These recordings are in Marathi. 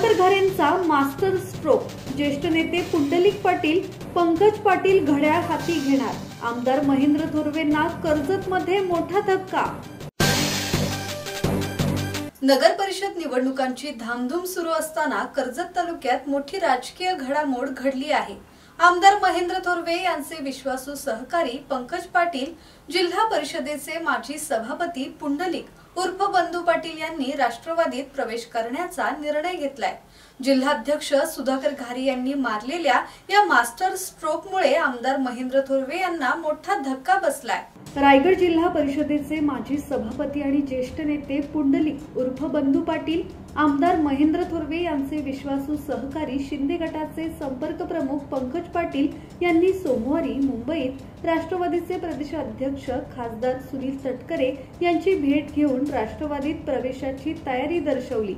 Sudhakar घारेंचा master stroke. ज्येष्ठ नेते पुंडलिक पाटील, पंकज पाटील घड्याळ हाती घेणार। आमदार महेंद्र थोरवेंना कर्जतमध्ये मोठा धक्का। नगर परिषद निवडणुकांची धामधूम सुरू असताना कर्जत तालुक्यात मोठी राजकीय घडामोड घडली आहे। आमदार महेंद्र थोरवे यांचे विश्वासू सहकारी पंकज पाटील, जिल्हा परिषदेचे माजी सभापती पुंडलिक उर्फ बंधू पाटील यांनी राष्ट्रवादीत प्रवेश करण्याचा निर्णय घेतलाय। जिल्हाध्यक्ष सुधाकर घारे यांनी मारलेल्या या मास्टर स्ट्रोकमुळे आमदार महेंद्र थोरवे यांना मोठा धक्का बसलाय। रायगड जिल्हा परिषदेचे माजी सभापती आणि ज्येष्ठ नेते पुंडलिक उर्फ बंधू पाटील, आमदार महेंद्र थोरवे यांचे विश्वासू सहकारी शिंदे गटाचे संपर्क प्रमुख पंकज पाटील यांनी सोमवारी मुंबईत राष्ट्रवादीचे प्रदेशाध्यक्ष खासदार सुनील तटकरे यांची भेट घेऊन राष्ट्रवादीत प्रवेशाची तयारी दर्शवली।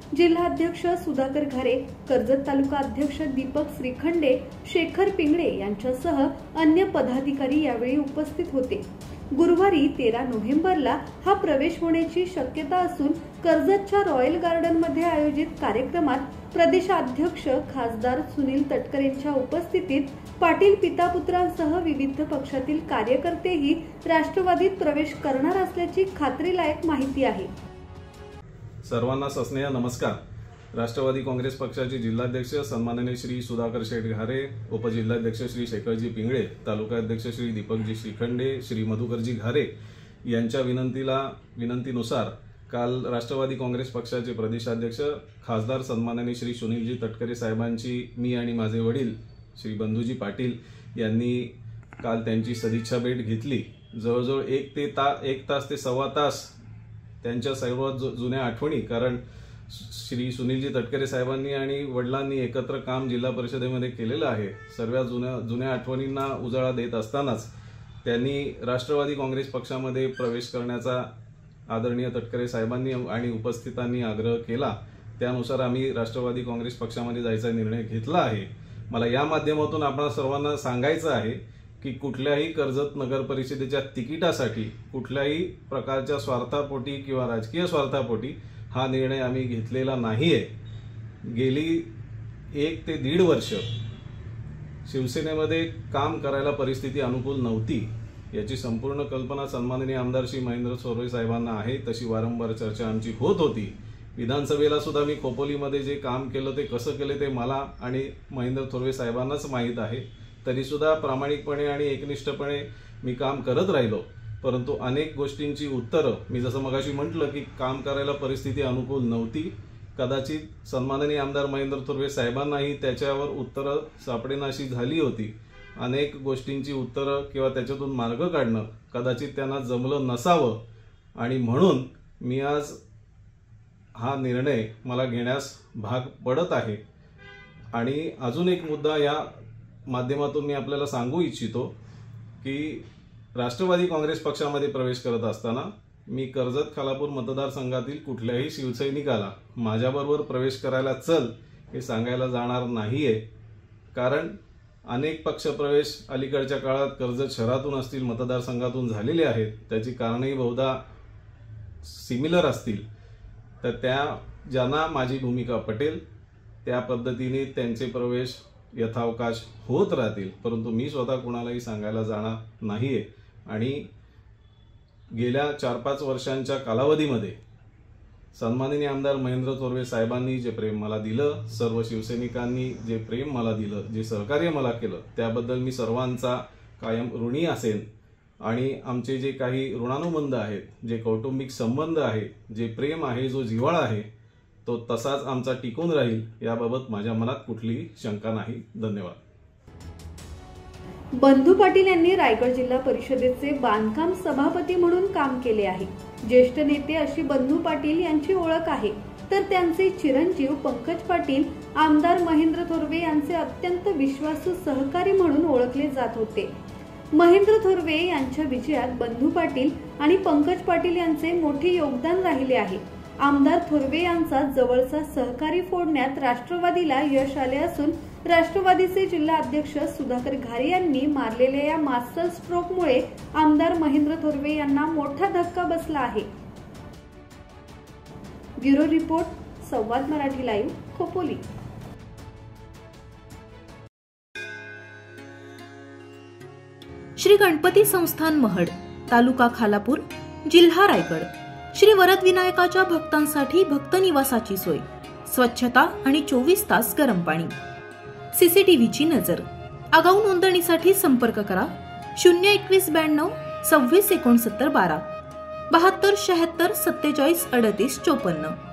जिल्हाध्यक्ष सुधाकर घारे, कर्जत तालुका अध्यक्ष दीपक श्रीखंडे, शेखर पिंगळे यांच्यासह अन्य पदाधिकारी यावेळी उपस्थित होते। गुरुवारी 13 नोव्हेंबरला हा प्रवेश होण्याची शक्यता असून कर्जतच्या रॉयल गार्डन मध्ये आयोजित कार्यक्रमात प्रदेशाध्यक्ष खासदार सुनील तटकरेंच्या उपस्थितीत पाटील पितापुत्रांसह विविध पक्षातील कार्यकर्तेही राष्ट्रवादीत प्रवेश करणार असल्याची खात्रीलायक माहिती आहे। सर्वांना सस्नेह नमस्कार। राष्ट्रवादी काँग्रेस पक्षाचे जिल्हाध्यक्ष सन्माननीय श्री सुधाकर शेठ घारे, उपजिल्हाध्यक्ष श्री शेखरजी पिंगळे, तालुकाध्यक्ष श्री दीपकजी श्रीखंडे, श्री मधुकरजी घारे यांच्या विनंतीनुसार काल राष्ट्रवादी काँग्रेस पक्षाचे प्रदेशाध्यक्ष खासदार सन्माननीय श्री सुनीलजी तटकरे साहेबांची मी आणि माझे वडील श्री बंधूजी पाटील यांनी काल त्यांची सदिच्छा भेट घेतली। जवळजवळ 1 तास ते सव्वा तास त्यांच्या सर्व जुन्या आठवणी, कारण श्री सुनीलजी तटकरे साहेबांनी आणि वडिलांनी एकत्र काम जिल्हा परिषदेमध्ये केलेलं आहे। सर्व जुन्या आठवणींना उजाळा देत असतानाच त्यांनी राष्ट्रवादी काँग्रेस पक्षामध्ये प्रवेश करण्याचा आदरणीय तटकरे साहेबांनी आणि उपस्थितांनी आग्रह केला। त्यानुसार आम्ही राष्ट्रवादी काँग्रेस पक्षामध्ये जायचा निर्णय घेतला आहे। मला या माध्यमातून आपण सर्वांना सांगायचं आहे की कुठल्याही कर्जत नगर परिषदेच्या तिकिटासाठी कुठल्याही प्रकारच्या स्वार्थापोटी किंवा राजकीय स्वार्थापोटी हा निर्णय आम्ही घेतलेला नाहीये। गेली 1 ते 1.5 वर्ष शिवसेनेमध्ये काम करायला परिस्थिती अनुकूल नव्हती, याची संपूर्ण कल्पना सन्माननीय आमदार श्री महेंद्र थोरवे साहेबांना आहे। तशी वारंवार चर्चा आमची होत होती। विधानसभेला सुद्धा मी खोपोलीमध्ये जे काम केलं ते कसं केलं ते मला आणि महेंद्र थोरवे साहेबांनाच माहीत आहे। तरी सुद्धा प्रामाणिकपणे आणि एकनिष्ठपणे मी काम करत राहिलो, परंतु अनेक गोष्टींची उत्तरं मी जसं मगाशी म्हटलं की काम करायला परिस्थिती अनुकूल नव्हती। कदाचित सन्माननीय आमदार महेंद्र थोरवे साहेबांनाही त्याच्यावर उत्तरं सापडेनाशी झाली होती। अनेक गोष्टींची उत्तरं किंवा त्याच्यातून मार्ग काढणं कदाचित त्यांना जमलं नसावं आणि म्हणून मी आज हा निर्णय मला घेण्यास भाग पडत आहे। आणि अजून एक मुद्दा या माध्यमातून मी आपल्याला सांगू इच्छितो की राष्ट्रवादी काँग्रेस पक्षामध्ये प्रवेश करत असताना मी कर्जत खालापूर मतदारसंघातील कुठल्याही शिवसैनिकाला माझ्याबरोबर प्रवेश करायला चल हे सांगायला जाणार नाहीये। कारण अनेक पक्षप्रवेश अलीकडच्या काळात कर्जत शहरातून असतील, मतदारसंघातून झालेले आहेत। त्याची कारणंही बहुधा सिमिलर असतील, तर त्या ज्यांना माझी भूमिका पटेल त्या पद्धतीने त्यांचे प्रवेश यथावकाश होत राहतील, परंतु मी स्वतः कुणालाही सांगायला जाणार नाहीये। आणि गेल्या 4-5 वर्षांच्या कालावधीमध्ये सन्माननीय आमदार महेंद्र थोरवे साहेबांनी जे प्रेम मला दिलं, सर्व शिवसैनिकांनी जे प्रेम मला दिलं, जे सहकार्य मला केलं, त्याबद्दल मी सर्वांचा कायम ऋणी असेन। आणि आमचे जे काही ऋणानुबंध आहेत, जे कौटुंबिक संबंध आहे, जे प्रेम आहे, जो जिव्हाळा आहे, तो तसाच आमचा टिकून राहील, याबाबत माझ्या मनात कुठलीही शंका नाही। धन्यवाद। बंधू पाटील यांनी रायगड जिल्हा परिषदेचे बांधकाम सभापती म्हणून काम केले आहे। ज्येष्ठ नेते अशी बंधू पाटील यांची ओळख आहे, तर त्यांचे चिरंजीव पंकज पाटील आमदार महेंद्र थोरवे यांचे अत्यंत विश्वासू सहकारी म्हणून ओळखले जात होते। महेंद्र थोरवे यांच्या विजयात बंधू पाटील आणि पंकज पाटील यांचे मोठे योगदान राहिले आहे। आमदार थोरवे यांचा जवळचा सहकारी फोडण्यात राष्ट्रवादीला यश आले असून राष्ट्रवादीचे जिल्हा अध्यक्ष सुधाकर घारे यांनी मारलेल्या या मास्टर स्ट्रोकमुळे आमदार महेंद्र थोरवे यांना मोठा धक्का बसला आहे। ब्युरो रिपोर्ट, संवाद मराठी लाईव्ह, खोपोली. श्री गणपती संस्थान महड, तालुका खालापूर, जिल्हा रायगड. श्री वरदविनायकाच्या भक्तांसाठी भक्त निवासाची सोय, स्वच्छता आणि 24 तास गरम पाणी. सीसीटीव्हीची नजर. आगाऊ नोंदणीसाठी संपर्क करा 02192 26 69 12 72 76 47 38 54.